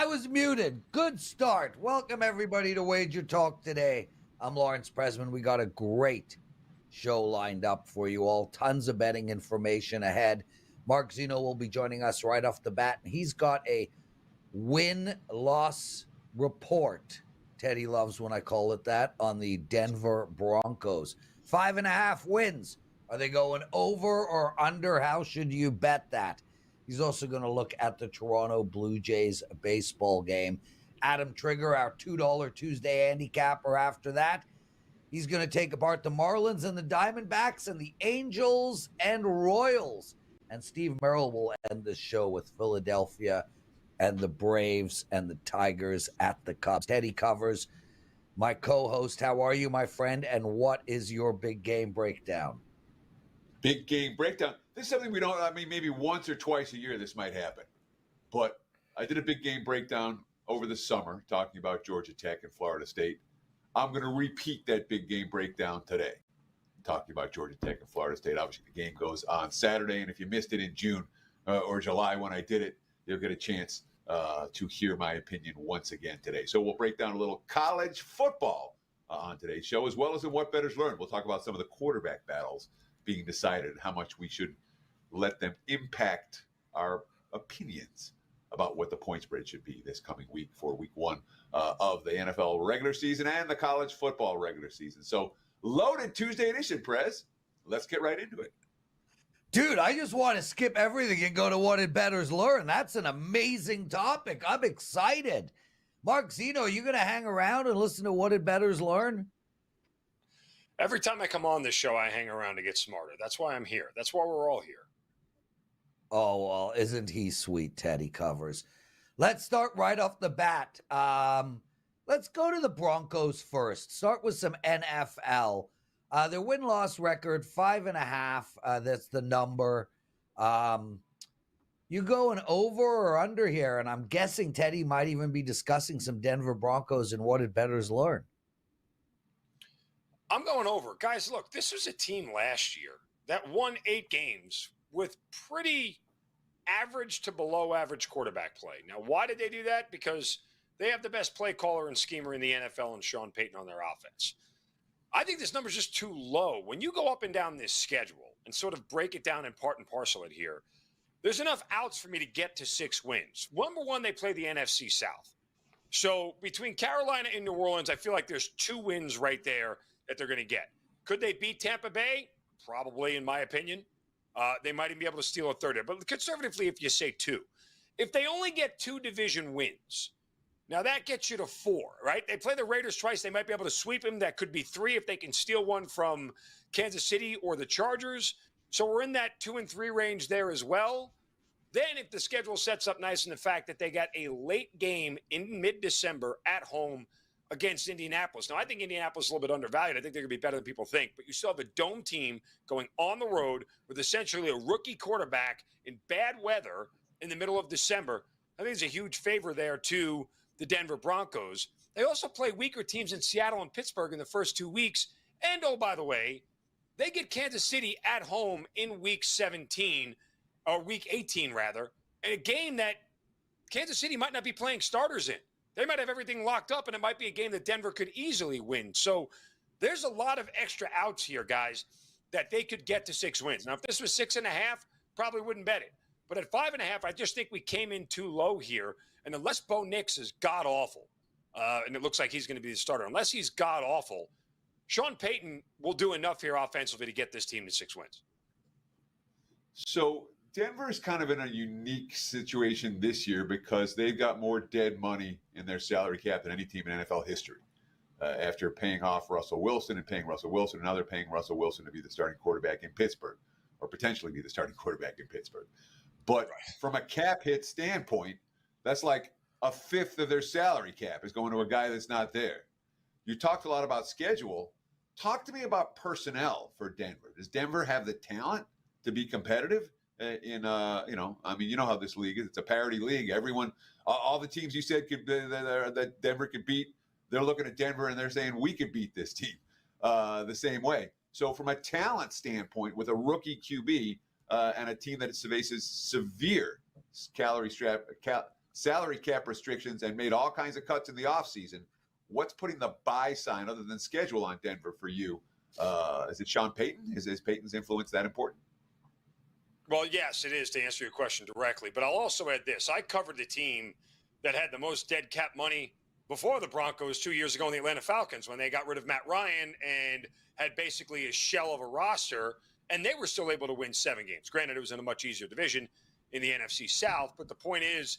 was muted. Good start. Welcome, everybody, to WagerTalk Today. I'm Lawrence Presman. We got a great show lined up for you all. Tons of betting information ahead. Mark Zinno will be joining us right off the bat, and he's got a win-loss report. Teddy loves when I call it that, on the Denver Broncos. 5.5 wins. Are they going over or under? How should you bet that? He's also going to look at the Toronto Blue Jays baseball game. Adam Trigger, our $2 Tuesday handicapper after that. He's going to take apart the Marlins and the Diamondbacks and the Angels and Royals. And Steve Merril will end the show with Philadelphia and the Braves and the Tigers at the Cubs. Teddy covers. My co-host, how are you, my friend? And what is your big game breakdown? Big game breakdown. This is something we don't, maybe once or twice a year this might happen. But I did a big game breakdown over the summer talking about Georgia Tech and Florida State. I'm going to repeat that big game breakdown today, talking about Georgia Tech and Florida State. Obviously, the game goes on Saturday, and if you missed it in June or July when I did it, you'll get a chance to hear my opinion once again today. So we'll break down a little college football on today's show, as well as in What Bettors Learn. We'll talk about some of the quarterback battles being decided, how much we should let them impact our opinions about what the point spread should be this coming week for week one of the NFL regular season and the college football regular season. So loaded Tuesday edition, Prez. Let's get right into it. Dude, I just want to skip everything and go to What Did Bettors Learn? That's an amazing topic. I'm excited. Mark Zinno, are you going to hang around and listen to What Did Bettors Learn? Every time I come on this show, I hang around to get smarter. That's why I'm here. That's why we're all here. Oh, well, isn't he sweet, Teddy covers. Let's start right off the bat. Let's go to the Broncos first. Start with some NFL. Their win-loss record, 5.5. That's the number. You going over or under here? And I'm guessing Teddy might even be discussing some Denver Broncos and What Did Bettors Learn? I'm going over. Guys, look, this was a team last year that won 8 games with pretty average to below average quarterback play. Now, why did they do that? Because they have the best play caller and schemer in the NFL and Sean Payton on their offense. I think this number is just too low. When you go up and down this schedule and sort of break it down and part and parcel it here, there's enough outs for me to get to 6 wins. Number one, they play the NFC South. So between Carolina and New Orleans, I feel like there's 2 wins right there that they're going to get. Could they beat Tampa Bay? Probably, in my opinion. They might even be able to steal a third there. But conservatively, if you say 2. If they only get 2 division wins, now that gets you to 4, right? They play the Raiders twice. They might be able to sweep them. That could be 3 if they can steal one from Kansas City or the Chargers. So we're in that 2 and 3 range there as well. Then if the schedule sets up nice in the fact that they got a late game in mid-December at home against Indianapolis. Now, I think Indianapolis is a little bit undervalued. I think they're going to be better than people think. But you still have a dome team going on the road with essentially a rookie quarterback in bad weather in the middle of December. I think there's a huge favor there to the Denver Broncos. They also play weaker teams in Seattle and Pittsburgh in the first 2 weeks. And, oh, by the way, they get Kansas City at home in week 17, or week 18, rather, in a game that Kansas City might not be playing starters in. They might have everything locked up, and it might be a game that Denver could easily win. So there's a lot of extra outs here, guys, that they could get to 6 wins. Now, if this was 6.5, probably wouldn't bet it. But at 5.5, I just think we came in too low here. And unless Bo Nix is god-awful, and it looks like he's going to be the starter, unless he's god-awful, Sean Payton will do enough here offensively to get this team to 6 wins. So Denver is kind of in a unique situation this year because they've got more dead money in their salary cap than any team in NFL history. After paying off Russell Wilson and paying Russell Wilson, and now they're paying Russell Wilson to be the starting quarterback in Pittsburgh, or potentially be the starting quarterback in Pittsburgh. But from a cap hit standpoint, that's like a fifth of their salary cap is going to a guy that's not there. You talked a lot about schedule. Talk to me about personnel for Denver. Does Denver have the talent to be competitive? You know how this league is. It's a parity league. Everyone, all the teams you said that Denver could beat, they're looking at Denver and they're saying we could beat this team the same way. So from a talent standpoint, with a rookie QB and a team that faces severe salary cap restrictions and made all kinds of cuts in the offseason. What's putting the buy sign other than schedule on Denver for you? Is it Sean Payton? Is Payton's influence that important? Well, yes, it is, to answer your question directly. But I'll also add this. I covered the team that had the most dead cap money before the Broncos 2 years ago in the Atlanta Falcons, when they got rid of Matt Ryan and had basically a shell of a roster, and they were still able to win 7 games. Granted, it was in a much easier division in the NFC South, but the point is,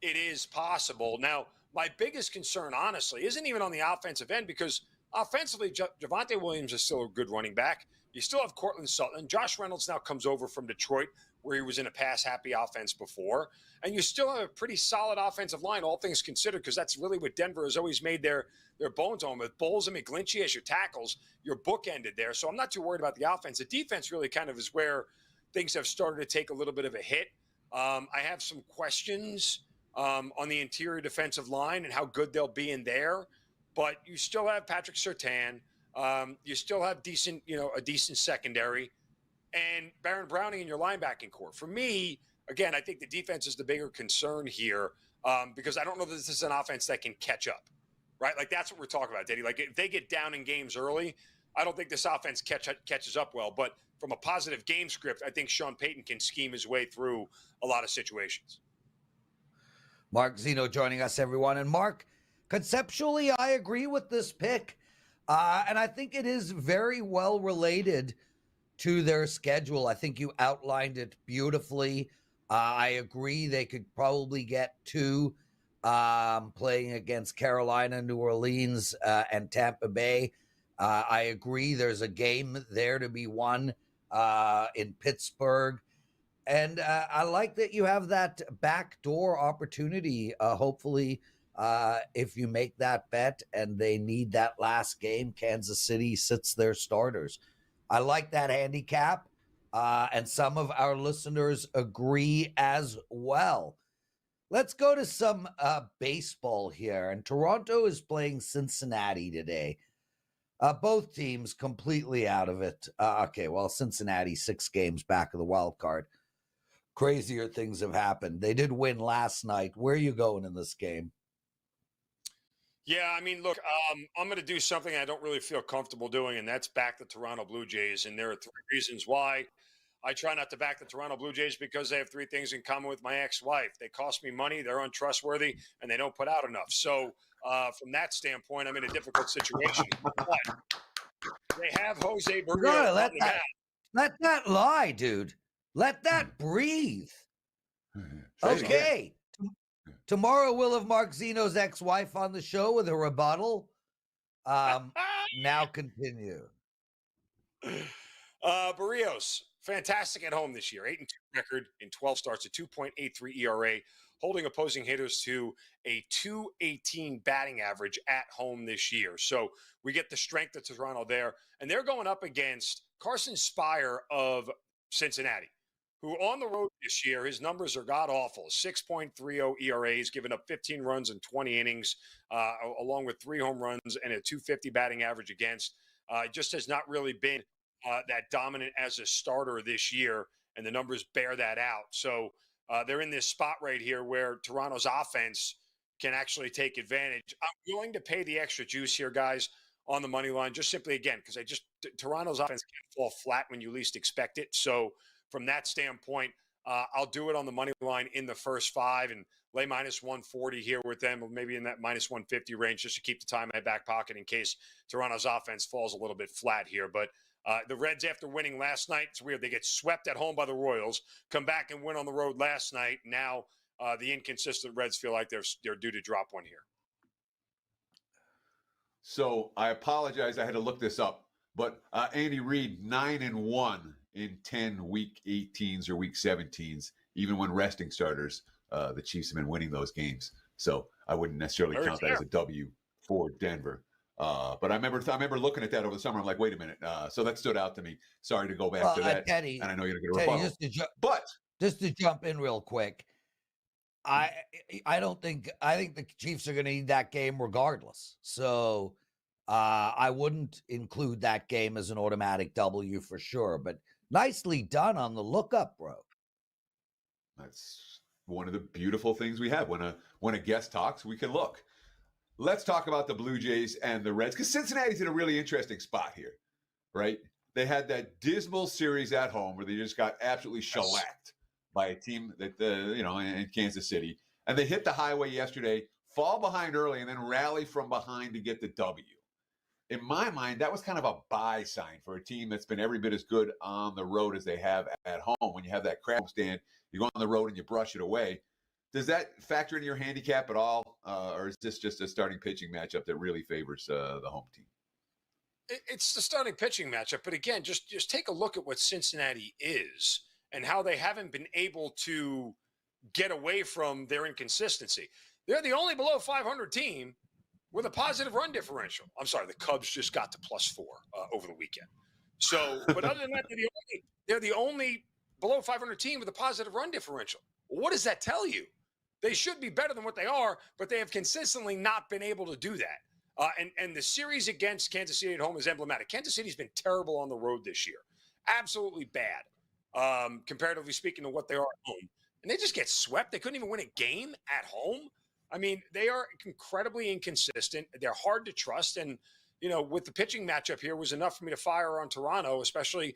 it is possible. Now, my biggest concern, honestly, isn't even on the offensive end, because offensively, Javonte Williams is still a good running back. You still have Cortland Sutton. Josh Reynolds now comes over from Detroit, where he was in a pass-happy offense before. And you still have a pretty solid offensive line, all things considered, because that's really what Denver has always made their bones on. With Bowles and McGlinchey as your tackles, you're bookended there. So I'm not too worried about the offense. The defense really kind of is where things have started to take a little bit of a hit. I have some questions on the interior defensive line and how good they'll be in there. But you still have Patrick Surtain. You still have a decent secondary, and Baron Browning in your linebacking core. For me, again, I think the defense is the bigger concern here, because I don't know that this is an offense that can catch up, right? Like, that's what we're talking about, Teddy. Like, if they get down in games early, I don't think this offense catches up well. But from a positive game script, I think Sean Payton can scheme his way through a lot of situations. Mark Zinno joining us, everyone. And Mark, conceptually, I agree with this pick. And I think it is very well related to their schedule. I think you outlined it beautifully. I agree they could probably get 2 playing against Carolina, New Orleans, and Tampa Bay. I agree there's a game there to be won in Pittsburgh. And I like that you have that backdoor opportunity, hopefully, if you make that bet and they need that last game, Kansas City sits their starters. I like that handicap, and some of our listeners agree as well. Let's go to some baseball here. And Toronto is playing Cincinnati today. Both teams completely out of it. Okay, well, Cincinnati 6 games back of the wild card. Crazier things have happened. They did win last night. Where are you going in this game? Yeah, I mean, look, I'm going to do something I don't really feel comfortable doing, and that's back the Toronto Blue Jays. And there are 3 reasons why I try not to back the Toronto Blue Jays, because they have 3 things in common with my ex-wife. They cost me money, they're untrustworthy, and they don't put out enough. So from that standpoint, I'm in a difficult situation. But they have Jose Berrios on the mound. Let that lie, dude. Let that breathe. Okay. Tomorrow we'll have Mark Zeno's ex-wife on the show with a rebuttal. Now continue. Berrios, fantastic at home this year. 8-2 record in 12 starts, a 2.83 ERA, holding opposing hitters to a 218 batting average at home this year. So we get the strength of Toronto there. And they're going up against Carson Spire of Cincinnati, who on the road this year, his numbers are god-awful. 6.30 ERA. He's given up 15 runs in 20 innings, along with 3 home runs and a 250 batting average against. Just has not really been that dominant as a starter this year, and the numbers bear that out. So they're in this spot right here where Toronto's offense can actually take advantage. I'm willing to pay the extra juice here, guys, on the money line, just simply, again, because Toronto's offense can fall flat when you least expect it. So from that standpoint, I'll do it on the money line in the first 5 and lay minus 140 here with them, or maybe in that minus 150 range, just to keep the time in my back pocket in case Toronto's offense falls a little bit flat here. But the Reds, after winning last night, it's weird. They get swept at home by the Royals, come back and win on the road last night. Now the inconsistent Reds feel like they're due to drop one here. So I apologize. I had to look this up. But Andy Reid, 9-1 in 10 week 18s or week 17s, even when resting starters. The Chiefs have been winning those games. So I wouldn't necessarily count that as a W for Denver. But I remember looking at that over the summer. I'm like, wait a minute. So that stood out to me. Sorry to go back to that. Teddy, and I know you're going to rebuttal. Just to jump in real quick, I think the Chiefs are going to need that game regardless. So I wouldn't include that game as an automatic W for sure. But nicely done on the lookup, bro. one of the beautiful things we have. When a guest talks, we can look. Let's talk about the Blue Jays and the Reds, because Cincinnati's in a really interesting spot here, right? They had that dismal series at home where they just got absolutely shellacked by a team that, in Kansas City. And they hit the highway yesterday, fall behind early, and then rally from behind to get the W. In my mind, that was kind of a buy sign for a team that's been every bit as good on the road as they have at home. When you have that crowd stand, you go on the road and you brush it away. Does that factor into your handicap at all? Or is this just a starting pitching matchup that really favors the home team? It's the starting pitching matchup. But again, just take a look at what Cincinnati is and how they haven't been able to get away from their inconsistency. They're the only below 500 team with a positive run differential. I'm sorry, the Cubs just got to +4 over the weekend. So, but other than that, they're the only below 500 team with a positive run differential. What does that tell you? They should be better than what they are, but they have consistently not been able to do that. And the series against Kansas City at home is emblematic. Kansas City's been terrible on the road this year. Absolutely bad, comparatively speaking to what they are at home. And they just get swept. They couldn't even win a game at home. I mean, they are incredibly inconsistent. They're hard to trust. And, with the pitching matchup here was enough for me to fire on Toronto, especially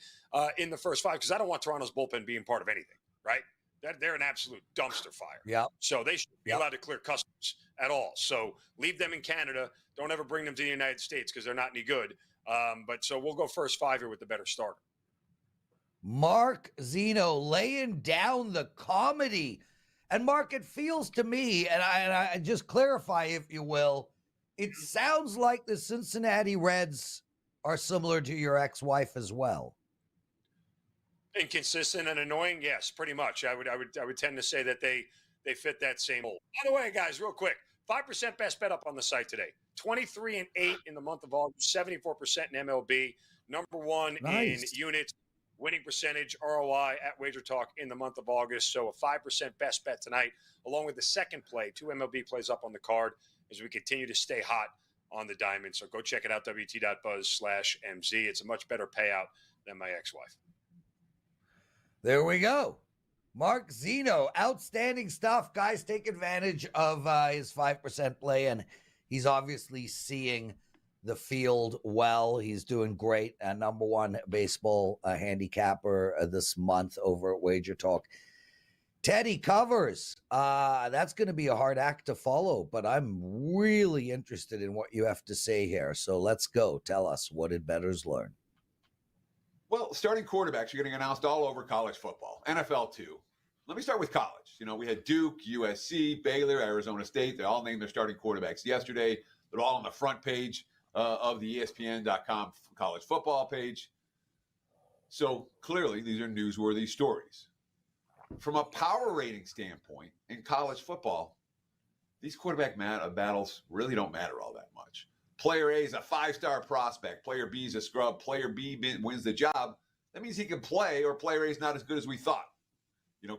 in the first 5, because I don't want Toronto's bullpen being part of anything, right? They're an absolute dumpster fire. Yeah. So they shouldn't be allowed to clear customs at all. So leave them in Canada. Don't ever bring them to the United States because they're not any good. But so we'll go first 5 here with the better starter. Mark Zinno laying down the comedy. And Mark, it feels to me, and I just clarify, if you will, it sounds like the Cincinnati Reds are similar to your ex-wife as well. Inconsistent and annoying, yes, pretty much. I would tend to say that they fit that same mold. By the way, guys, real quick, 5% best bet up on the site today. 23-8 in the month of August, 74% in MLB, number 1 in units, winning percentage, ROI at WagerTalk in the month of August. So a 5% best bet tonight, along with the second play, 2 MLB plays up on the card as we continue to stay hot on the diamond. So go check it out, wt.buzz/MZ. It's a much better payout than my ex-wife. There we go. Mark Zinno, outstanding stuff. Guys, take advantage of his 5% play, and he's obviously seeing the field well. He's doing great. Number 1 baseball handicapper this month over at WagerTalk. Teddy covers. That's going to be a hard act to follow, but I'm really interested in what you have to say here. So let's go. Tell us, what did bettors learn? Well, starting quarterbacks are getting announced all over college football, NFL too. Let me start with college. We had Duke, USC, Baylor, Arizona State. They all named their starting quarterbacks yesterday. They're all on the front page of the ESPN.com college football page. So clearly, these are newsworthy stories. From a power rating standpoint in college football, these quarterback battles really don't matter all that much. Player A is a 5-star prospect. Player B is a scrub. Player B wins the job. That means he can play, or player A is not as good as we thought.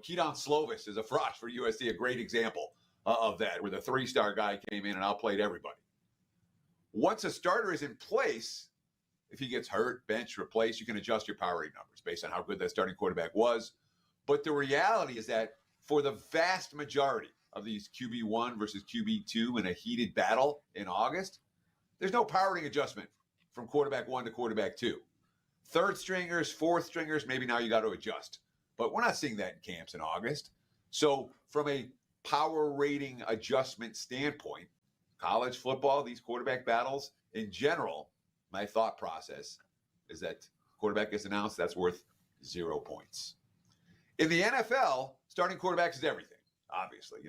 Keaton Slovis is a frosh for USC, a great example of that, where the 3-star guy came in and outplayed everybody. Once a starter is in place, if he gets hurt, benched, replaced, you can adjust your power rating numbers based on how good that starting quarterback was. But the reality is that for the vast majority of these QB1 versus QB2 in a heated battle in August, there's no power rating adjustment from quarterback 1 to quarterback 2. Third stringers, fourth stringers, maybe now you got to adjust. But we're not seeing that in camps in August. So from a power rating adjustment standpoint, college football, these quarterback battles in general, my thought process is that quarterback gets announced, that's worth 0 points. In the NFL, starting quarterbacks is everything, obviously.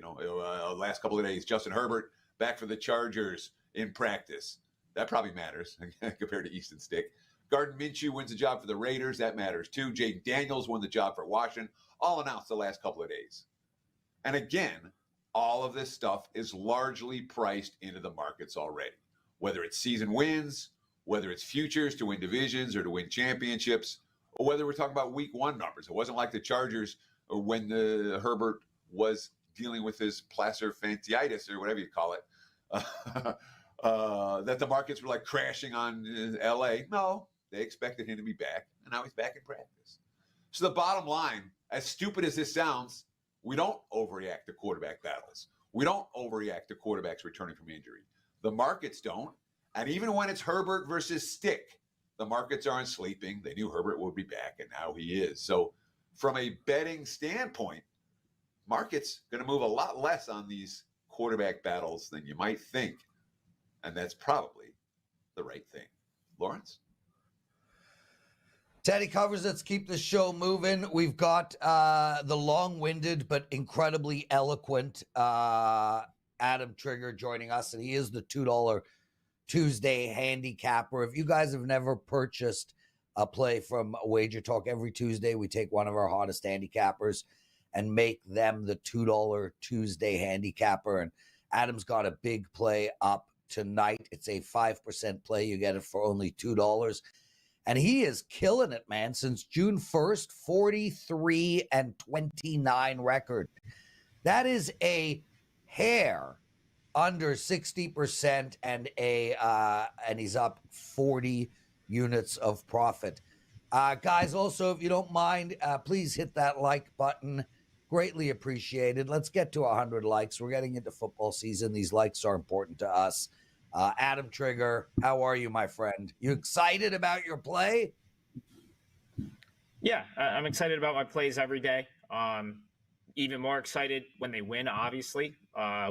Last couple of days, Justin Herbert back for the Chargers in practice. That probably matters compared to Easton Stick. Gardner Minshew wins the job for the Raiders. That matters too. Jaden Daniels won the job for Washington. All announced the last couple of days. And again, all of this stuff is largely priced into the markets already. Whether it's season wins, whether it's futures to win divisions or to win championships, or whether we're talking about week 1 numbers. It wasn't like the Chargers or when Herbert was dealing with his plantar fasciitis or whatever you call it, that the markets were like crashing on LA. No, they expected him to be back, and now he's back in practice. So the bottom line, as stupid as this sounds, We don't overreact to quarterback battles. We don't overreact to quarterbacks returning from injury. The markets don't. And even when it's Herbert versus Stick, the markets aren't sleeping. They knew Herbert would be back, and now he is. So from a betting standpoint, market's going to move a lot less on these quarterback battles than you might think. And that's probably the right thing. Lawrence? Teddy covers. Let's keep the show moving. We've got the long-winded but incredibly eloquent Adam Trigger joining us, and he is the $2 Tuesday handicapper. If you guys have never purchased a play from WagerTalk, every Tuesday we take one of our hottest handicappers and make them the $2 Tuesday handicapper. And Adam's got a big play up tonight. It's a 5% play. You get it for only $2. And he is killing it, man. Since June 1st, 43-29 record. That is a hair under 60% and he's up 40 units of profit. Guys, also, if you don't mind, please hit that like button. Greatly appreciated. Let's get to 100 likes. We're getting into football season. These likes are important to us. Adam Trigger, how are you, my friend? You excited about your play? Yeah, I'm excited about my plays every day. Even more excited when they win, obviously,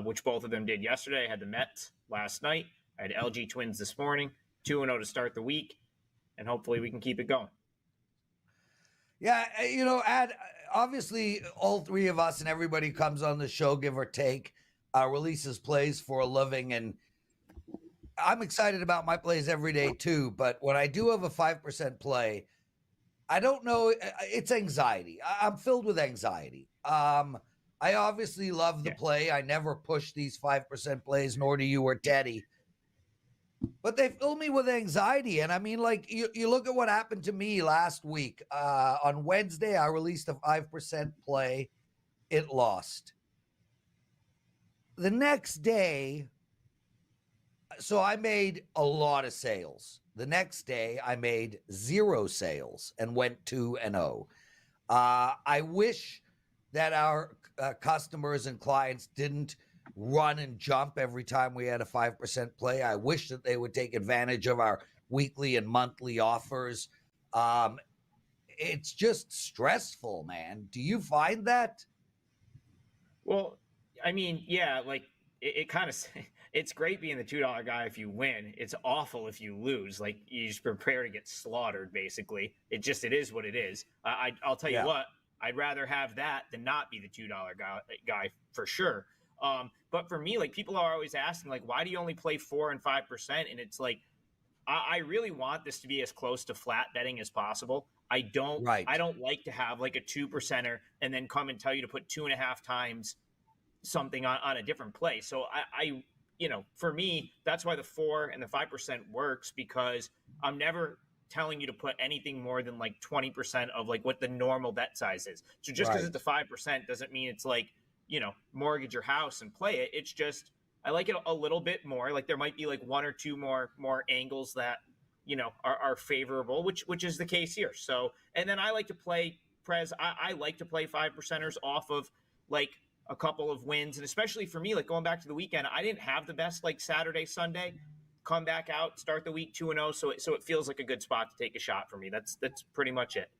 which both of them did yesterday. I had the Mets last night. I had LG Twins this morning, 2-0 to start the week, and hopefully we can keep it going. Yeah, obviously all three of us and everybody comes on the show, give or take, releases plays for a living, and I'm excited about my plays every day too, but when I do have a 5% play, I don't know, it's anxiety. I'm filled with anxiety. I obviously love the play. I never push these 5% plays, nor do you or Teddy. But they fill me with anxiety. And I mean, like, you look at what happened to me last week. On Wednesday, I released a 5% play. It lost. The next day, so I made a lot of sales. The next day, I made 0 sales and went 2-0. I wish that our customers and clients didn't run and jump every time we had a 5% play. I wish that they would take advantage of our weekly and monthly offers. It's just stressful, man. Do you find that? Well, I mean, yeah, like it kind of, it's great being the $2 guy if you win. It's awful if you lose. Like, you just prepare to get slaughtered, basically. It is what it is. I'll tell you what, I'd rather have that than not be the $2 guy for sure. But for me, like, people are always asking, like, why do you only play 4 and 5%? And it's like, I really want this to be as close to flat betting as possible. I don't like to have like a 2%er and then come and tell you to put 2.5 times something on a different play. So I for me, that's why the 4 and the 5% works, because I'm never telling you to put anything more than like 20% of like what the normal bet size is. So just because it's a 5% doesn't mean it's like, mortgage your house and play it. It's just, I like it a little bit more. Like, there might be like 1 or 2 more angles that, are favorable, which is the case here. So, and then I like to play, Prez, I like to play 5%ers off of like a couple of wins. And especially for me, like going back to the weekend, I didn't have the best like Saturday, Sunday, come back out, start the week 2-0. So it feels like a good spot to take a shot for me. That's pretty much it.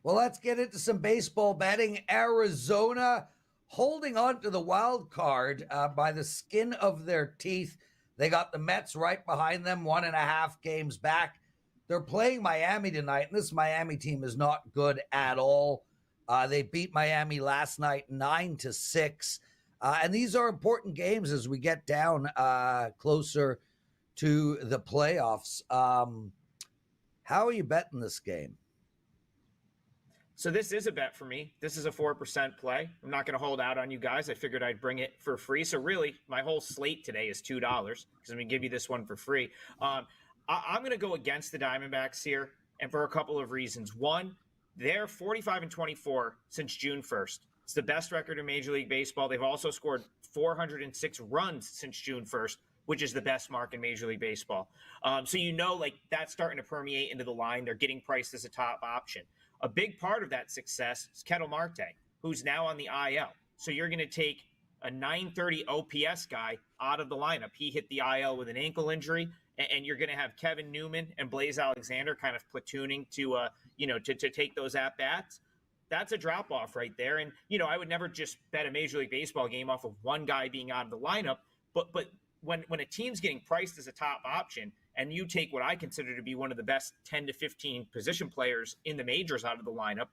Well, let's get into some baseball betting. Arizona holding on to the wild card by the skin of their teeth. They got the Mets right behind them, 1.5 games back. They're playing Miami tonight, and this Miami team is not good at all. They beat Miami last night 9-6. And these are important games as we get down closer to the playoffs. How are you betting this game? So this is a bet for me. This is a 4% play. I'm not going to hold out on you guys. I figured I'd bring it for free. So really, my whole slate today is $2 because I'm going to give you this one for free. I'm going to go against the Diamondbacks here, and for a couple of reasons. One, they're 45-24 since June 1st. It's the best record in Major League Baseball. They've also scored 406 runs since June 1st, which is the best mark in Major League Baseball. So like that's starting to permeate into the line. They're getting priced as a top option. A big part of that success is Ketel Marte, who's now on the IL. So you're going to take a 930 OPS guy out of the lineup. He hit the IL with an ankle injury, and you're going to have Kevin Newman and Blaze Alexander kind of platooning to take those at bats. That's a drop off right there. And I would never just bet a Major League Baseball game off of one guy being out of the lineup. But when a team's getting priced as a top option, and you take what I consider to be one of the best 10 to 15 position players in the majors out of the lineup,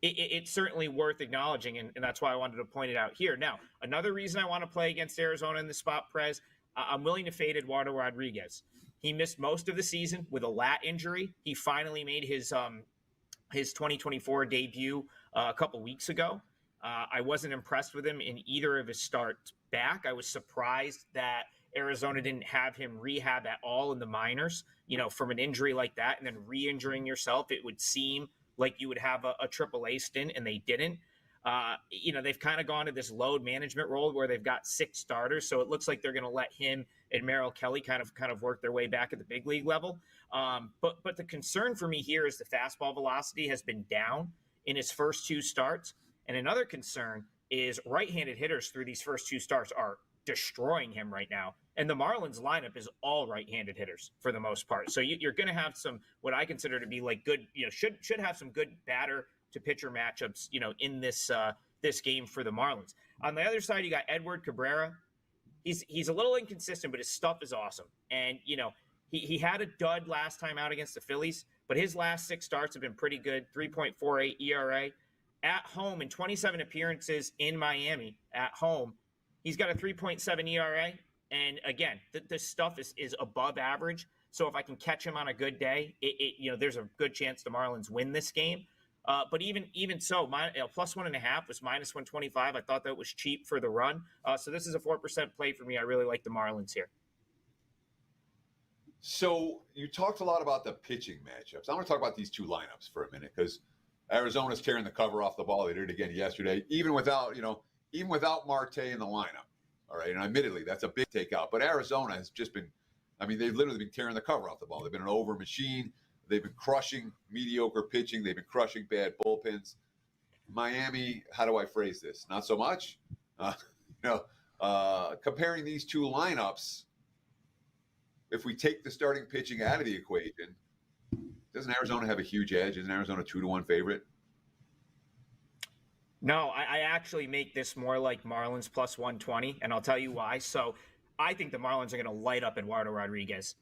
it's certainly worth acknowledging, and that's why I wanted to point it out here. Now, another reason I want to play against Arizona in the spot, Prez, I'm willing to fade Eduardo Rodriguez. He missed most of the season with a lat injury. He finally made his 2024 debut a couple weeks ago. I wasn't impressed with him in either of his starts back. I was surprised that Arizona didn't have him rehab at all in the minors, from an injury like that, and then re-injuring yourself. It would seem like you would have a AAA stint, and they didn't. They've kind of gone to this load management role where they've got 6 starters, so it looks like they're going to let him and Merril Kelly kind of work their way back at the big league level. But the concern for me here is the fastball velocity has been down in his first 2 starts, and another concern is right-handed hitters through these first 2 starts are destroying him right now. And the Marlins lineup is all right-handed hitters for the most part. So you're going to have some, what I consider to be like good, should have some good batter to pitcher matchups, in this game for the Marlins. On the other side, you got Edward Cabrera. He's a little inconsistent, but his stuff is awesome. And, he had a dud last time out against the Phillies, but his last 6 starts have been pretty good. 3.48 ERA. At home in 27 appearances in Miami at home, he's got a 3.7 ERA. And again, this stuff is above average. So if I can catch him on a good day, there's a good chance the Marlins win this game. But even so, plus 1.5 was minus 125. I thought that was cheap for the run. So this is a 4% play for me. I really like the Marlins here. So you talked a lot about the pitching matchups. I want to talk about these 2 lineups for a minute, because Arizona's tearing the cover off the ball. They did it again yesterday, even without Marte in the lineup. All right, and admittedly, that's a big takeout. But Arizona has just been, they've literally been tearing the cover off the ball. They've been an over machine. They've been crushing mediocre pitching. They've been crushing bad bullpens. Miami, how do I phrase this? Not so much. Comparing these 2 lineups, if we take the starting pitching out of the equation, doesn't Arizona have a huge edge? Isn't Arizona 2-1 favorite? No, I actually make this more like Marlins plus 120, and I'll tell you why. So I think the Marlins are going to light up Eduardo Rodriguez.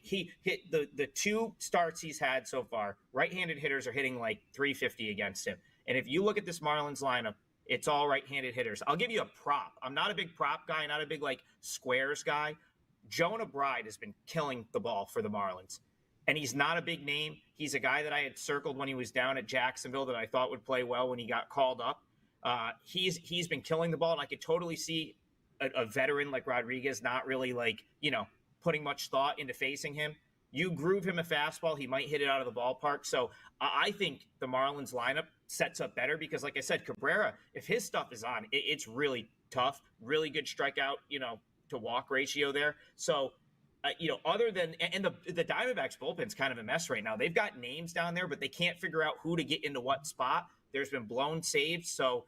He hit the 2 starts he's had so far. Right-handed hitters are hitting like 350 against him. And if you look at this Marlins lineup, it's all right-handed hitters. I'll give you a prop. I'm not a big prop guy, not a big squares guy. Jonah Bride has been killing the ball for the Marlins. And he's not a big name. He's a guy that I had circled when he was down at Jacksonville that I thought would play well when he got called up. He's been killing the ball, and I could totally see a veteran like Rodriguez not really putting much thought into facing him. You groove him a fastball, he might hit it out of the ballpark. So I think the Marlins lineup sets up better because, like I said, Cabrera, if his stuff is on, it's really tough. Really good strikeout, to walk ratio there. So other than and the Diamondbacks bullpen's kind of a mess right now. They've got names down there, but they can't figure out who to get into what spot. There's been blown saves. So,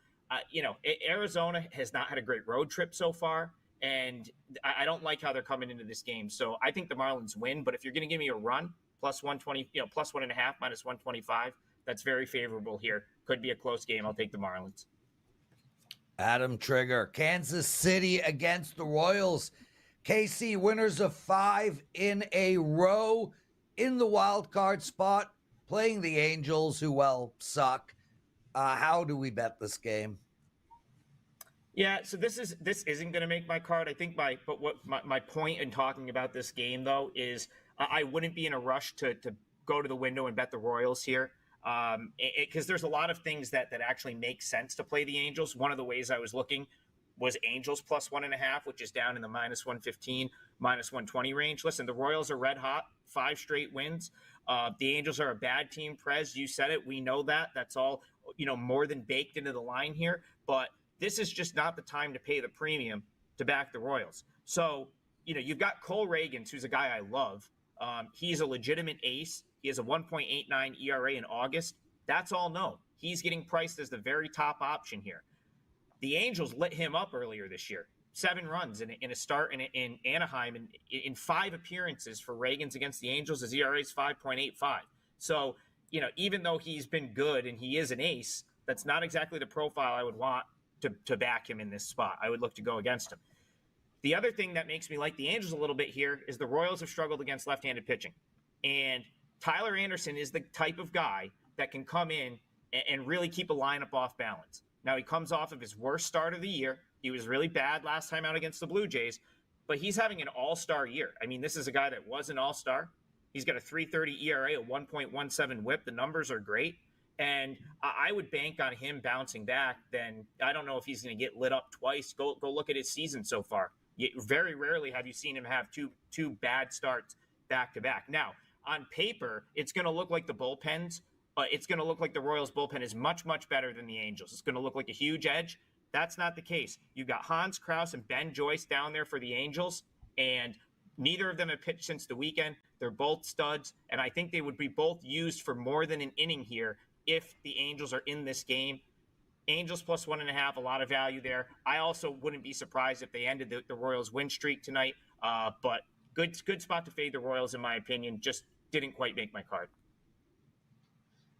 Arizona has not had a great road trip so far, and I don't like how they're coming into this game. So I think the Marlins win, but if you're going to give me a run, plus 120, plus 1.5, minus 125, that's very favorable here. Could be a close game. I'll take the Marlins. Adam Trigger, Kansas City against the Royals. KC winners of 5 in a row in the wild card spot, playing the Angels, who, suck. How do we bet this game? Yeah, so this isn't going to make my card. I think my point in talking about this game, though, is I wouldn't be in a rush to go to the window and bet the Royals here. Because there's a lot of things that actually make sense to play the Angels. One of the ways I was looking was Angels plus 1.5, which is down in the minus 115, minus 120 range. Listen, the Royals are red hot, 5 straight wins. The Angels are a bad team, Prez. You said it. We know that. That's all, more than baked into the line here. But this is just not the time to pay the premium to back the Royals. So, you've got Cole Reagans, who's a guy I love. He's a legitimate ace. He has a 1.89 ERA in August. That's all known. he's getting priced as the very top option here. The Angels lit him up earlier this year. 7 runs in a start in Anaheim, and in 5 appearances for Reagan's against the Angels, his ERA is 5.85. So, even though he's been good and he is an ace, that's not exactly the profile I would want to back him in this spot. I would look to go against him. The other thing that makes me like the Angels a little bit here is the Royals have struggled against left-handed pitching. And Tyler Anderson is the type of guy that can come in and really keep a lineup off balance. Now, he comes off of his worst start of the year. He was really bad last time out against the Blue Jays, but he's having an all-star year. I mean, this is a guy that was an all-star. He's got a 3.30 ERA, a 1.17 whip. The numbers are great. And I would bank on him bouncing back. Then I don't know if he's going to get lit up twice. Go look at his season so far. Very rarely have you seen him have two bad starts back-to-back. Now, on paper, it's going to look like the bullpens, but it's going to look like the Royals' bullpen is much, much better than the Angels. It's going to look like a huge edge. That's not the case. You've got Hans Krause and Ben Joyce down there for the Angels, and neither of them have pitched since the weekend. They're both studs, and I think they would be both used for more than an inning here if the Angels are in this game. Angels plus 1.5, a lot of value there. I also wouldn't be surprised if they ended the Royals' win streak tonight, but good spot to fade the Royals, in my opinion. Just didn't quite make my card.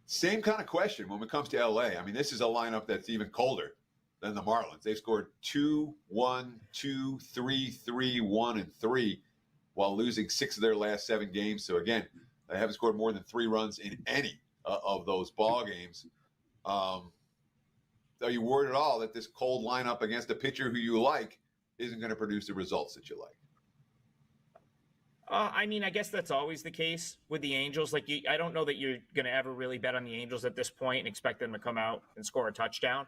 Same kind of question when it comes to LA. I mean, this is a lineup that's even colder than the Marlins. They've scored 2, 1, 2, 3, 3, 1, and 3 while losing 6 of their last 7 games. So again, they haven't scored more than 3 runs in any of those ball games. Are you worried at all that this cold lineup against a pitcher who you like isn't going to produce the results that you like? I mean, I guess that's always the case with the Angels. I don't know that you're going to ever really bet on the Angels at this point and expect them to come out and score a touchdown.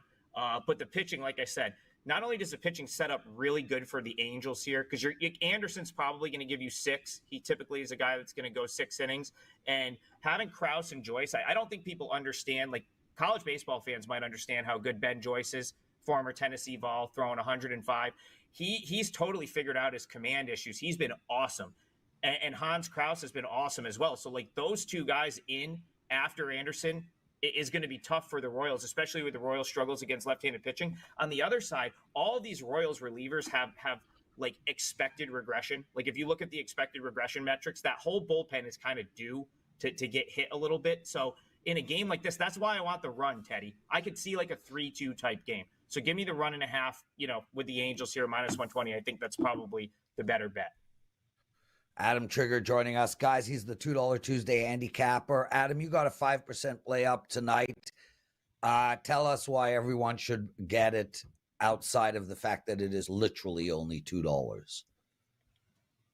But the pitching, like I said, not only does the pitching set up really good for the Angels here, because Anderson's probably going to give you 6. He typically is a guy that's going to go 6 innings. And having Krause and Joyce, I don't think people understand, college baseball fans might understand how good Ben Joyce is, former Tennessee Vol, throwing 105. He's totally figured out his command issues. He's been awesome. And Hans Krause has been awesome as well. So, those 2 guys in after Anderson is going to be tough for the Royals, especially with the Royals' struggles against left-handed pitching. On the other side, all of these Royals relievers have expected regression. If you look at the expected regression metrics, that whole bullpen is kind of due to get hit a little bit. So in a game like this, that's why I want the run, Teddy. I could see a 3-2 type game. So give me the 1.5, with the Angels here, minus 120. I think that's probably the better bet. Adam Trigger joining us. Guys, he's the $2 Tuesday handicapper. Adam, you got a 5% play up tonight. Tell us why everyone should get it outside of the fact that it is literally only $2.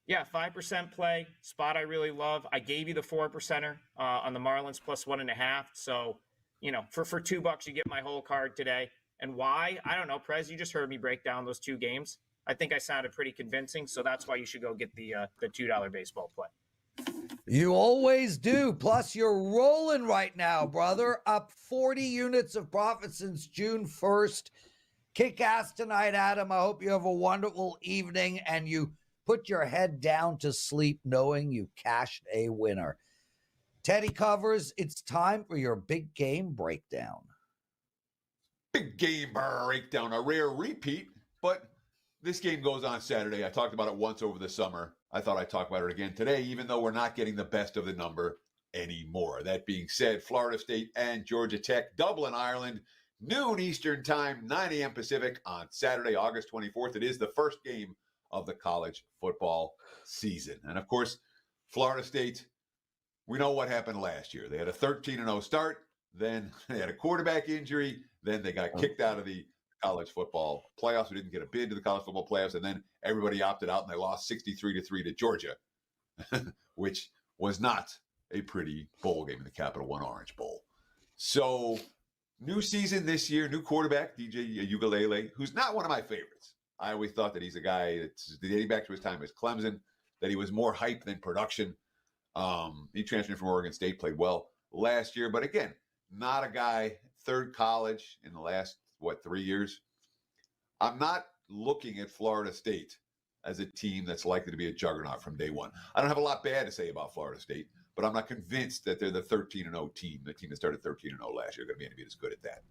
Yeah, 5% play. Spot I really love. I gave you the 4%er on the Marlins plus 1.5. So, for $2, you get my whole card today. And why? I don't know. Prez, you just heard me break down those 2 games. I think I sounded pretty convincing, so that's why you should go get the $2 baseball play. You always do. Plus, you're rolling right now, brother. Up 40 units of profit since June 1st. Kick ass tonight, Adam. I hope you have a wonderful evening and you put your head down to sleep knowing you cashed a winner. Teddy Covers, it's time for your big game breakdown. Big game breakdown, a rare repeat, but this game goes on Saturday. I talked about it once over the summer. I thought I'd talk about it again today, even though we're not getting the best of the number anymore. That being said, Florida State and Georgia Tech, Dublin, Ireland, noon Eastern time, 9 a.m. Pacific on Saturday, August 24th. It is the first game of the college football season. And of course, Florida State, we know what happened last year. They had a 13-0 start. Then they had a quarterback injury. Then they got kicked out of the college football playoffs. We didn't get a bid to the college football playoffs, and then everybody opted out, and they lost 63-3 to Georgia, which was not a pretty bowl game in the Capital One Orange Bowl. So, new season this year, new quarterback, DJ Ugalele, who's not one of my favorites. I always thought that he's a guy that's dating back to his time as Clemson, that he was more hype than production. He transferred from Oregon State, played well last year, but again, not a guy, third college in the last 3 years. I'm not looking at Florida State as a team that's likely to be a juggernaut from day one. I don't have a lot bad to say about Florida State, but I'm not convinced that they're the 13-0 team. The team that started 13-0 last year are going to be as good at that.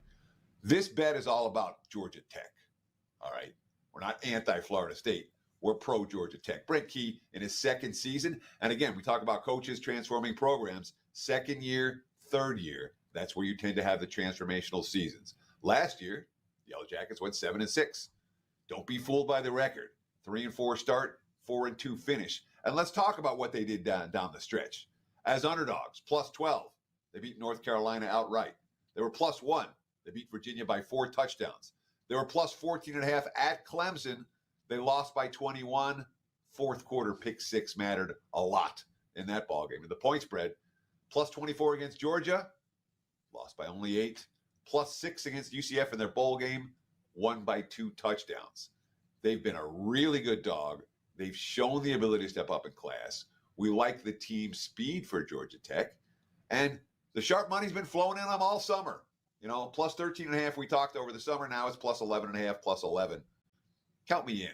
This bet is all about Georgia Tech. All right. We're not anti-Florida State. We're pro-Georgia Tech. Brent Key in his second season. And again, we talk about coaches transforming programs. Second year, third year. That's where you tend to have the transformational seasons. Last year, the Yellow Jackets went 7-6. Don't be fooled by the record. 3-4 start, 4-2 finish. And let's talk about what they did down the stretch. As underdogs, +12. They beat North Carolina outright. They were +1. They beat Virginia by 4 touchdowns. They were +14.5 at Clemson. They lost by 21. Fourth quarter pick six mattered a lot in that ballgame. And the point spread, +24 against Georgia, lost by only 8. +6 against UCF in their bowl game, won by 2 touchdowns. They've been a really good dog. They've shown the ability to step up in class. We like the team speed for Georgia Tech. And the sharp money's been flowing in on them all summer. You know, +13.5 we talked over the summer. Now it's +11.5, +11. Count me in.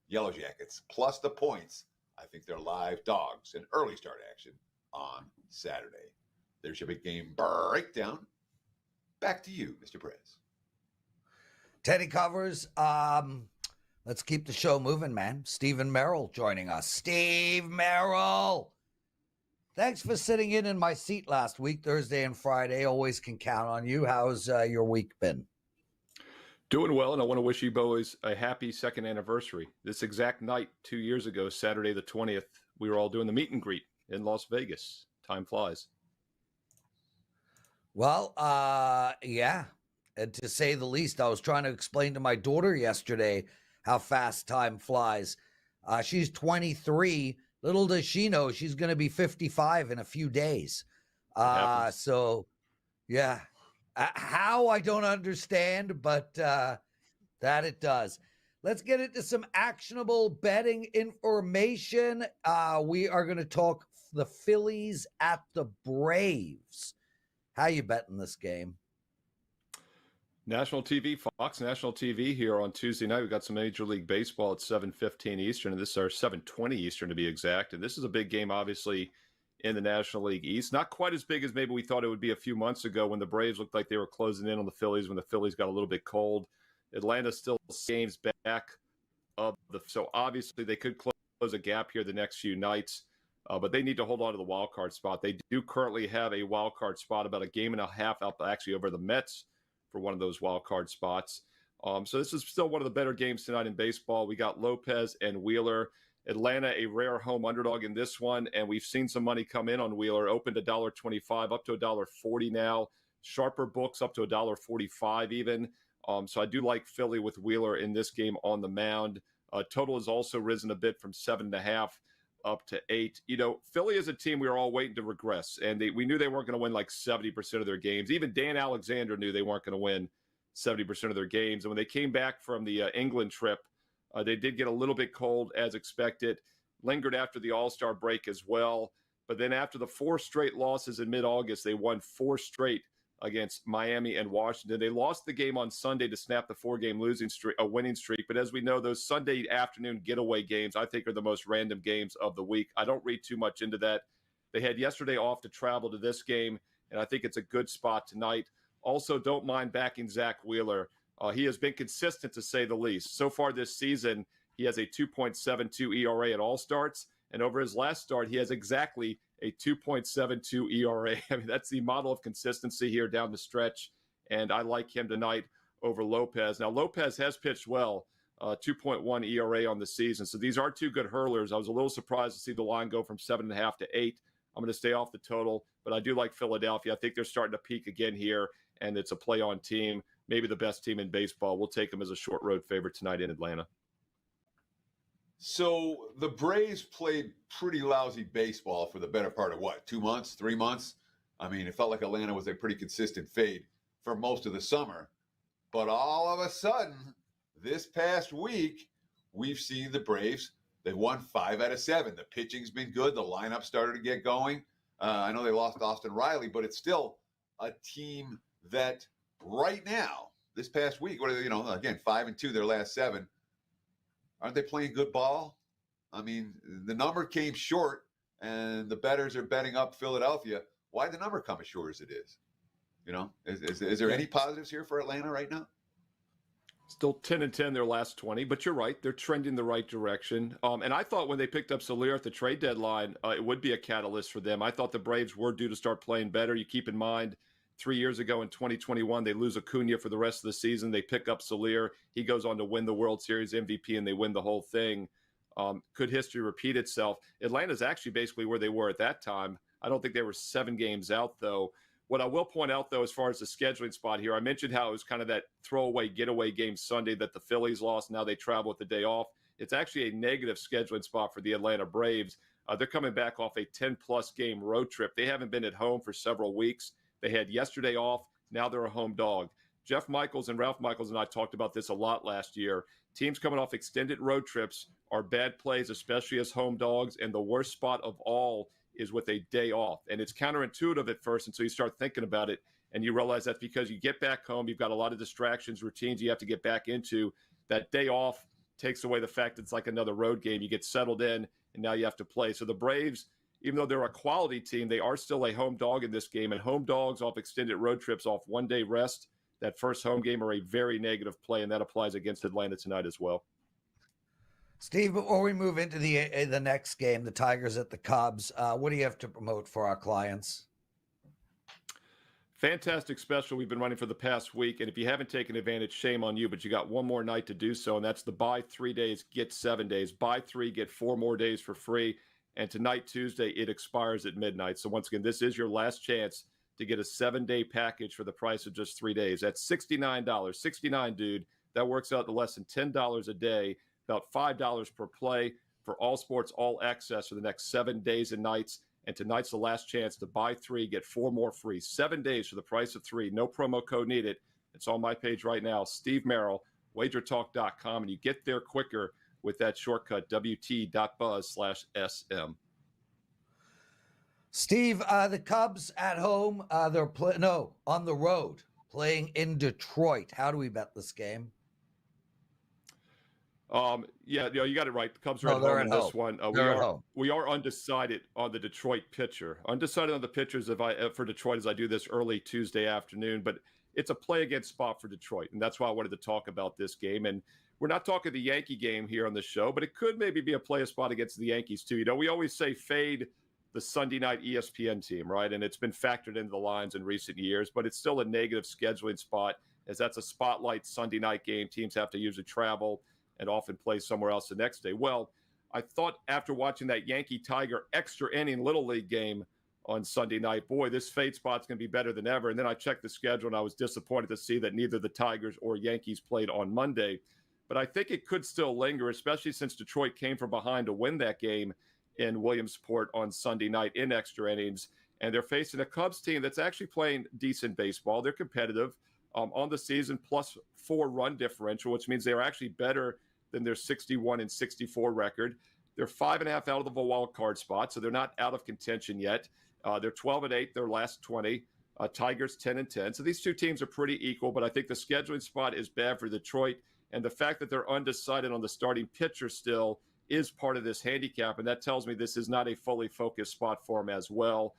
Yellow Jackets plus the points. I think they're live dogs in early start action on Saturday. There's your big game breakdown. Back to you, Mr. Prez. Teddy covers. Let's keep the show moving, man. Stephen Merril joining us. Steve Merril. Thanks for sitting in my seat last week, Thursday and Friday. Always can count on you. How's your week been? Doing well, and I want to wish you boys a happy second anniversary. This exact night, 2 years ago, Saturday the 20th, we were all doing the meet and greet in Las Vegas. Time flies. Well, yeah, and to say the least. I was trying to explain to my daughter yesterday how fast time flies. She's 23. Little does she know she's going to be 55 in a few days. So, yeah. How, I don't understand, but that it does. Let's get into some actionable betting information. We are going to talk the Phillies at the Braves. How you betting this game? National TV, Fox National TV here on Tuesday night. We've got some Major League Baseball at 7:15 Eastern, and this is our 7:20 Eastern to be exact. And this is a big game, obviously, in the National League East. Not quite as big as maybe we thought it would be a few months ago when the Braves looked like they were closing in on the Phillies, when the Phillies got a little bit cold. Atlanta still games back of so obviously they could close a gap here the next few nights, but they need to hold on to the wild card spot. They do currently have a wild card spot, about a game and a half up actually over the Mets for one of those wild card spots. So this is still one of the better games tonight in baseball. We got Lopez and Wheeler. Atlanta, a rare home underdog in this one, and we've seen some money come in on Wheeler. Opened $1.25 up to $1.40 now. Sharper books up to $1.45 even. So I do like Philly with Wheeler in this game on the mound. Total has also risen a bit from 7.5 up to 8. You know, Philly is a team we were all waiting to regress, and we knew they weren't going to win like 70% of their games. Even Dan Alexander knew they weren't going to win 70% of their games. And when they came back from the England trip, they did get a little bit cold as expected, lingered after the All-Star break as well. But then after the 4 straight losses in mid-August, they won 4 straight against Miami and Washington. They lost the game on Sunday to snap the 4-game winning streak. But as we know, those Sunday afternoon getaway games, I think, are the most random games of the week. I don't read too much into that. They had yesterday off to travel to this game, and I think it's a good spot tonight. Also, don't mind backing Zach Wheeler. He has been consistent, to say the least. So far this season, he has a 2.72 ERA at all starts, and over his last start, he has exactly a 2.72 ERA. I mean, that's the model of consistency here down the stretch, and I like him tonight over Lopez. Now, Lopez has pitched well, 2.1 ERA on the season, so these are 2 good hurlers. I was a little surprised to see the line go from 7.5 to 8. I'm going to stay off the total, but I do like Philadelphia. I think they're starting to peak again here, and it's a play-on team, maybe the best team in baseball. We'll take them as a short road favorite tonight in Atlanta. So the Braves played pretty lousy baseball for the better part of 2 months, 3 months? I mean, it felt like Atlanta was a pretty consistent fade for most of the summer. But all of a sudden, this past week, we've seen the Braves. They've won 5 out of 7. The pitching's been good. The lineup started to get going. I know they lost Austin Riley, but it's still a team that right now, this past week, again, 5-2 their last 7. Aren't they playing good ball? I mean, the number came short and the bettors are betting up Philadelphia, why the number come as sure as it is? Is there any positives here for Atlanta right now? Still 10-10 their last 20, but you're right. They're trending the right direction. And I thought when they picked up Soler at the trade deadline, it would be a catalyst for them. I thought the Braves were due to start playing better. You keep in mind, 3 years ago in 2021, they lose Acuna for the rest of the season. They pick up Soler. He goes on to win the World Series MVP, and they win the whole thing. Could history repeat itself? Atlanta's actually basically where they were at that time. I don't think they were 7 games out, though. What I will point out, though, as far as the scheduling spot here, I mentioned how it was kind of that throwaway getaway game Sunday that the Phillies lost. Now they travel with the day off. It's actually a negative scheduling spot for the Atlanta Braves. They're coming back off a 10-plus game road trip. They haven't been at home for several weeks. They had yesterday off. Now they're a home dog. Jeff Michaels and Ralph Michaels and I talked about this a lot last year. Teams coming off extended road trips are bad plays, especially as home dogs, and the worst spot of all is with a day off. And it's counterintuitive at first until you start thinking about it, and you realize that's because you get back home, you've got a lot of distractions, routines you have to get back into. That day off takes away the fact that it's like another road game. You get settled in, and now you have to play. So the Braves, even though they're a quality team, they are still a home dog in this game, and home dogs off extended road trips, off one-day rest, that first home game are a very negative play, and that applies against Atlanta tonight as well. Steve, before we move into the next game, the Tigers at the Cubs, what do you have to promote for our clients? Fantastic special we've been running for the past week, and if you haven't taken advantage, shame on you, but you got one more night to do so, and that's the buy 3 days, get 7 days. Buy 3, get 4 more days for free, and tonight, Tuesday, it expires at midnight. So once again, this is your last chance to get a 7-day package for the price of just 3 days. That's $69. $69, dude. That works out to less than $10 a day. About $5 per play for all sports, all access for the next 7 days and nights. And tonight's the last chance to buy 3, get 4 more free. 7 days for the price of 3. No promo code needed. It's on my page right now, Steve Merril, WagerTalk.com, and you get there quicker with that shortcut, wt.buzz/SM. Steve, the Cubs at home, they're on the road, playing in Detroit. How do we bet this game? You got it right. The Cubs are at home in this one. We are undecided on the Detroit pitcher. Undecided on the pitchers for Detroit as I do this early Tuesday afternoon, but it's a play against spot for Detroit, and that's why I wanted to talk about this game. And we're not talking the Yankee game here on the show, but it could maybe be a play a spot against the Yankees too. You know, we always say fade the Sunday night ESPN team, right? And it's been factored into the lines in recent years, but it's still a negative scheduling spot as that's a spotlight Sunday night game. Teams have to usually travel and often play somewhere else the next day. Well, I thought after watching that Yankee-Tiger extra inning Little League game on Sunday night, boy, this fade spot's going to be better than ever. And then I checked the schedule, and I was disappointed to see that neither the Tigers or Yankees played on Monday. But I think it could still linger, especially since Detroit came from behind to win that game in Williamsport on Sunday night in extra innings. And they're facing a Cubs team that's actually playing decent baseball. They're competitive on the season, plus 4 run differential, which means they're actually better than their 61-64 record. They're 5.5 out of the wild card spot, so they're not out of contention yet. They're 12-8, their last 20. Tigers 10-10. So these two teams are pretty equal, but I think the scheduling spot is bad for Detroit, and the fact that they're undecided on the starting pitcher still is part of this handicap, and that tells me this is not a fully focused spot for them as well.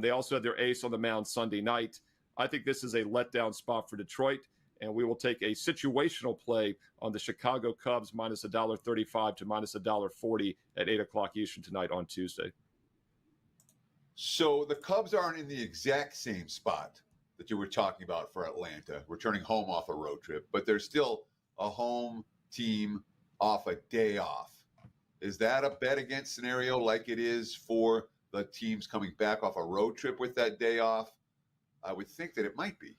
They also had their ace on the mound Sunday night. I think this is a letdown spot for Detroit, and we will take a situational play on the Chicago Cubs minus $1.35 to minus $1.40 at 8 o'clock Eastern tonight on Tuesday. So the Cubs aren't in the exact same spot that you were talking about for Atlanta, returning home off a road trip, but they're still a home team off a day off. Is that a bet against scenario like it is for the teams coming back off a road trip with that day off? I would think that it might be.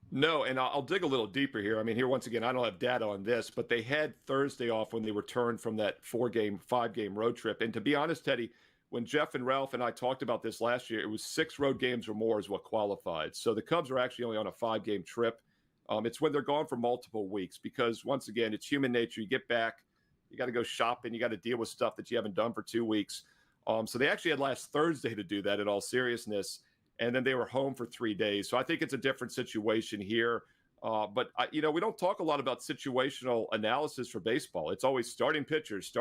No, and I'll dig a little deeper here. I mean, here, once again, I don't have data on this, but they had Thursday off when they returned from that 5-game road trip. And to be honest, Teddy, when Jeff and Ralph and I talked about this last year, it was 6 road games or more is what qualified. So the Cubs are actually only on a 5-game trip. It's when they're gone for multiple weeks because, once again, it's human nature. You get back, you got to go shopping, you got to deal with stuff that you haven't done for 2 weeks. So they actually had last Thursday to do that in all seriousness. And then they were home for 3 days. So I think it's a different situation here. But we don't talk a lot about situational analysis for baseball. It's always starting pitchers,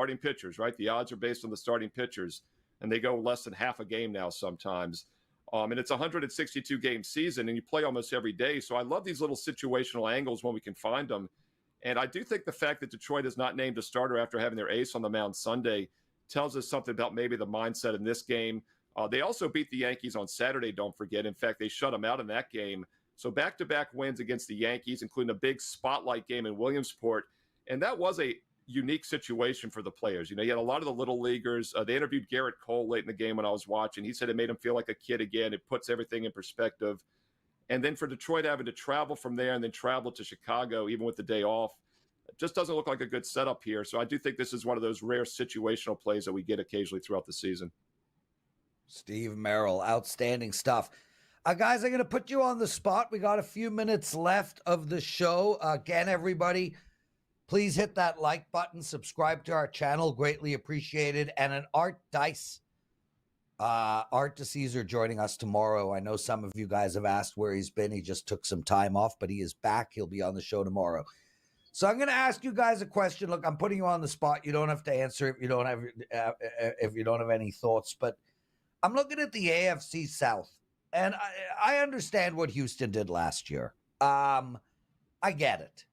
right? The odds are based on the starting pitchers, and they go less than half a game now sometimes. And it's a 162 game season, and you play almost every day. So I love these little situational angles when we can find them. And I do think the fact that Detroit is not named a starter after having their ace on the mound Sunday tells us something about maybe the mindset in this game. They also beat the Yankees on Saturday, don't forget. In fact, they shut them out in that game. So back-to-back wins against the Yankees, including a big spotlight game in Williamsport. And that was a unique situation for the players. You had a lot of the little leaguers. They interviewed Garrett Cole late in the game when I was watching. He said it made him feel like a kid again. It puts everything in perspective. And then for Detroit having to travel from there and then travel to Chicago, even with the day off, it just doesn't look like a good setup here. So I do think this is one of those rare situational plays that we get occasionally throughout the season. Steve Merril, outstanding stuff. Guys, I'm going to put you on the spot. We got a few minutes left of the show. Again, everybody, please hit that like button, subscribe to our channel, greatly appreciated. And an Art Dice, Art DeCesar joining us tomorrow. I know some of you guys have asked where he's been. He just took some time off, but he is back. He'll be on the show tomorrow. So I'm going to ask you guys a question. Look, I'm putting you on the spot. You don't have to answer if you don't have any thoughts, but I'm looking at the AFC South, and I understand what Houston did last year. I get it.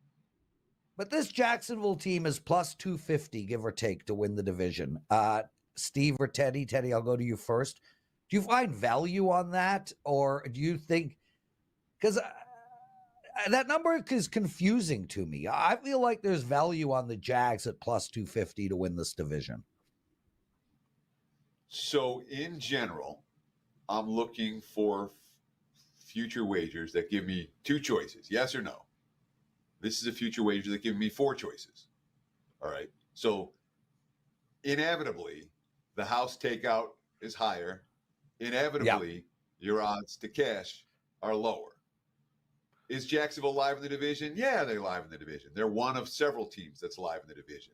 But this Jacksonville team is plus 250, give or take, to win the division. Steve or Teddy? Teddy, I'll go to you first. Do you find value on that? Or do you think, because that number is confusing to me. I feel like there's value on the Jags at plus 250 to win this division. So in general, I'm looking for future wagers that give me two choices, yes or no. This is a future wager that gives me four choices. All right. So inevitably, the house takeout is higher. Inevitably, your odds to cash are lower. Is Jacksonville live in the division? Yeah, they're live in the division. They're one of several teams that's live in the division.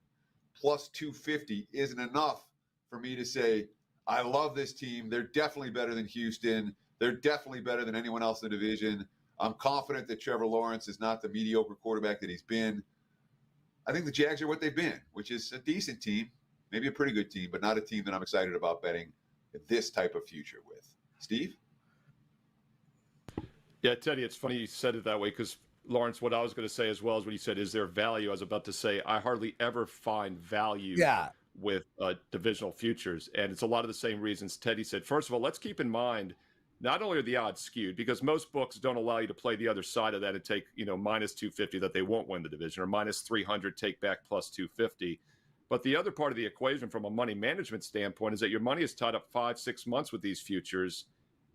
Plus 250 isn't enough for me to say, I love this team. They're definitely better than Houston. They're definitely better than anyone else in the division. I'm confident that Trevor Lawrence is not the mediocre quarterback that he's been. I think the Jags are what they've been, which is a decent team, maybe a pretty good team, but not a team that I'm excited about betting this type of future with. Steve? Yeah, Teddy, it's funny you said it that way because, Lawrence, what I was going to say as well is when you said, is there value? I was about to say, I hardly ever find value with divisional futures. And it's a lot of the same reasons Teddy said. First of all, let's keep in mind, not only are the odds skewed, because most books don't allow you to play the other side of that and take, minus 250 that they won't win the division, or minus 300 take back plus 250. But the other part of the equation from a money management standpoint is that your money is tied up 5-6 months with these futures.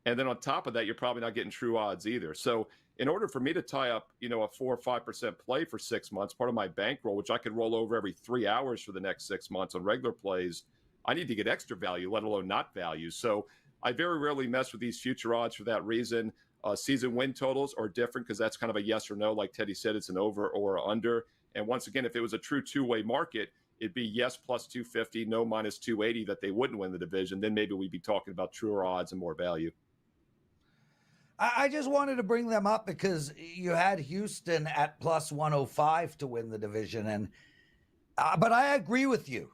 And then on top of that, you're probably not getting true odds either. So in order for me to tie up, a 4 or 5% play for 6 months, part of my bankroll, which I could roll over every 3 hours for the next 6 months on regular plays, I need to get extra value, let alone not value. So I very rarely mess with these future odds for that reason. Season win totals are different because that's kind of a yes or no. Like Teddy said, it's an over or under. And once again, if it was a true two-way market, it'd be yes plus 250, no minus 280 that they wouldn't win the division. Then maybe we'd be talking about truer odds and more value. I just wanted to bring them up because you had Houston at plus 105 to win the division. And but I agree with you.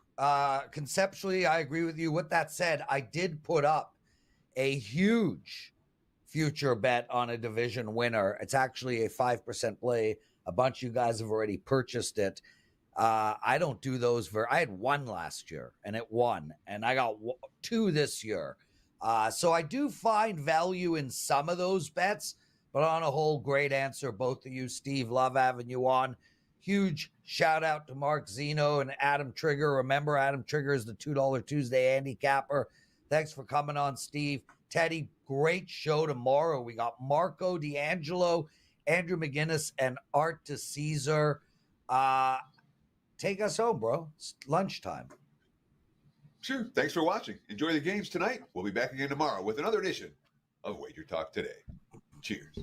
Conceptually, I agree with you. With that said, I did put up a huge future bet on a division winner. It's actually a 5% play. A bunch of you guys have already purchased it. I don't do those I had one last year and it won, and I got two this year. So I do find value in some of those bets, but on a whole, great answer, both of you. Steve, love having you on. Huge shout out to Mark Zinno and Adam Trigger. Remember, Adam Trigger is the $2 Tuesday handicapper. Thanks for coming on, Steve. Teddy, great show tomorrow. We got Marco D'Angelo, Andrew McGinnis, and Art DeCesar. Take us home, bro. It's lunchtime. Sure. Thanks for watching. Enjoy the games tonight. We'll be back again tomorrow with another edition of WagerTalk Today. Cheers.